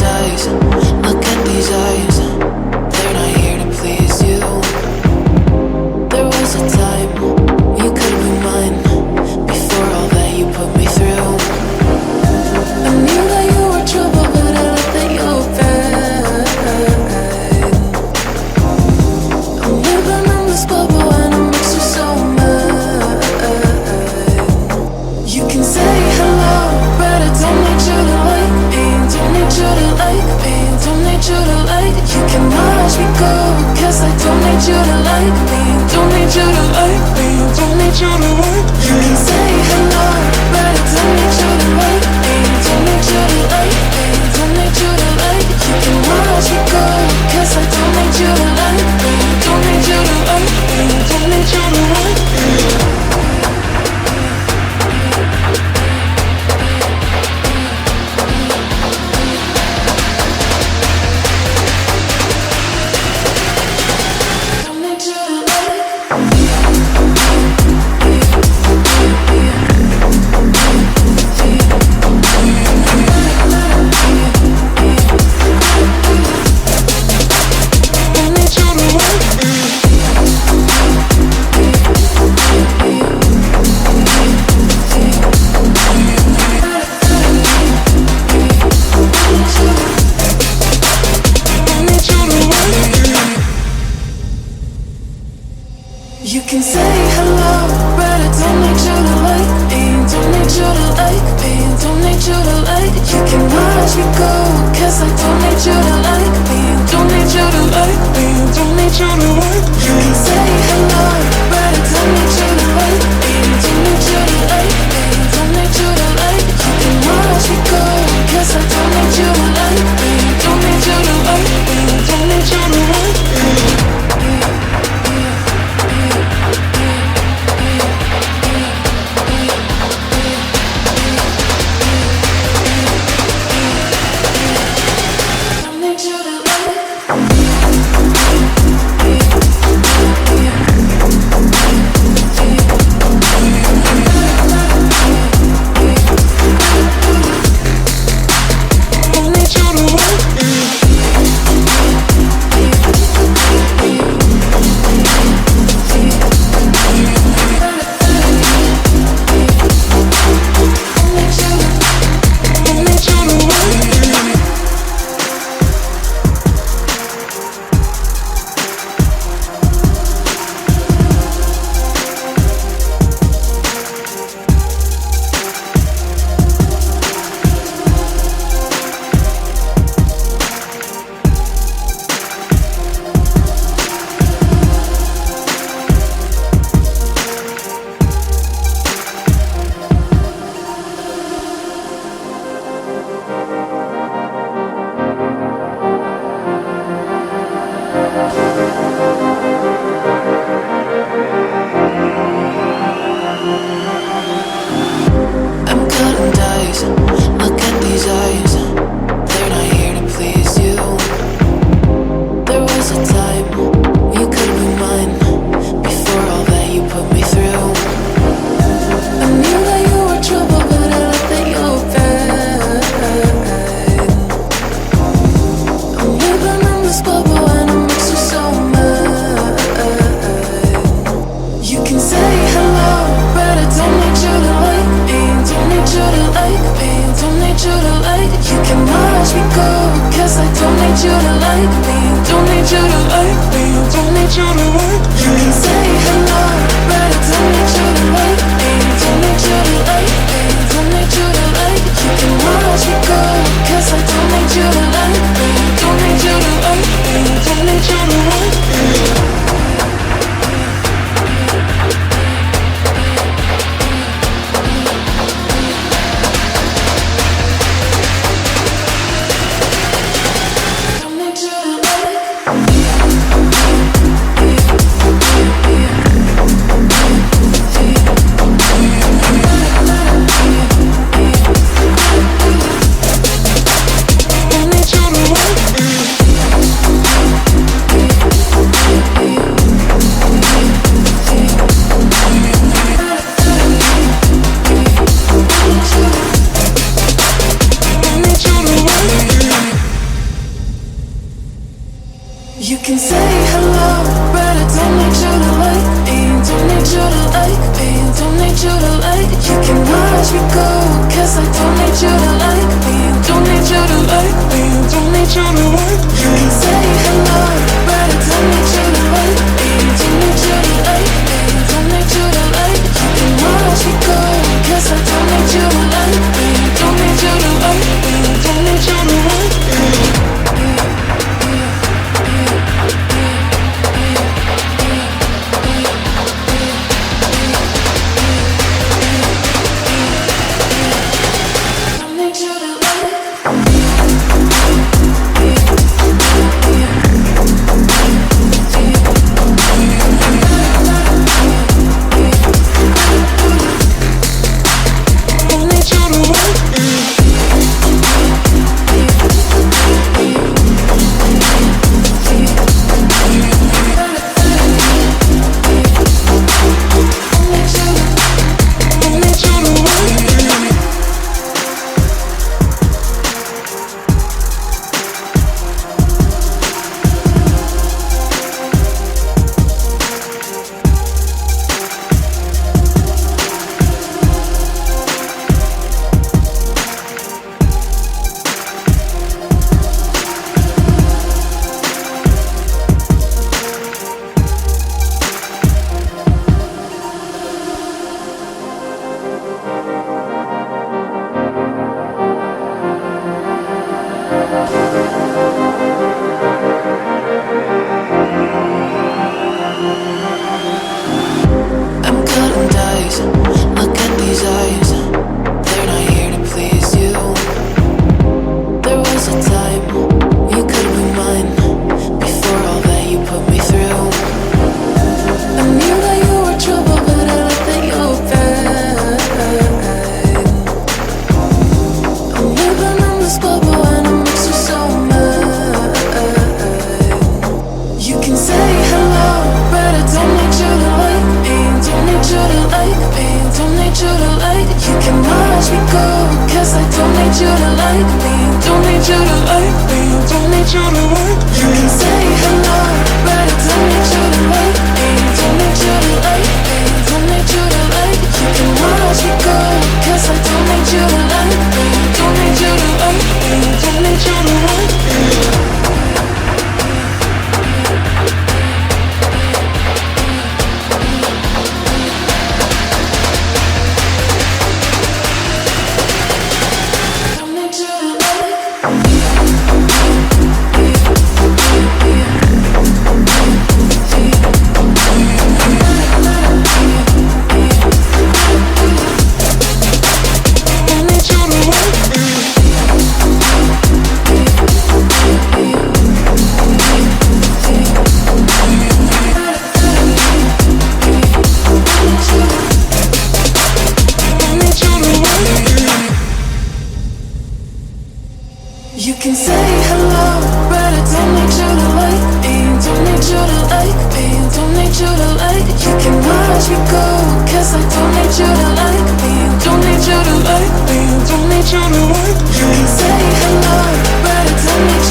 eyes, look at these eyes. They're not here to please you. There was a time you could be mine. Before all that you put me through, I knew that you were trouble, but I let that you were bad. I'm living in this bubble and it makes you so mad. You can say hello, but I don't need you to like me. Don't need you to like me. Don't need you to like. You can watch me go, cause I don't need you to like me. Don't need you to like me. Don't need you to like. You can say hello, but I don't need you to like me. Don't need you to like me. Don't need you to like. You can watch me go, cause I don't need you to like me. Don't need you to like me. Don't need you to like me. You can say hello, but I don't need you to like me. Don't need you to like me. Don't need you to like. You can watch me go, cause I don't need you to like me. Don't need you to like me. Don't need you to like. You can say hello, but I don't need you to like me. Don't need you to like me. Don't need you to like. You can watch me go, cause I don't need you to like me. Don't need you to like me. Don't need you to like me. You need you to like me. You can say hello, but I don't need you to like me. Don't need you to like me. Don't need you to like me. You can watch me go, 'cause I don't need you to like me. Don't need you to like me. Don't need you to like me. You can say hello, but I don't need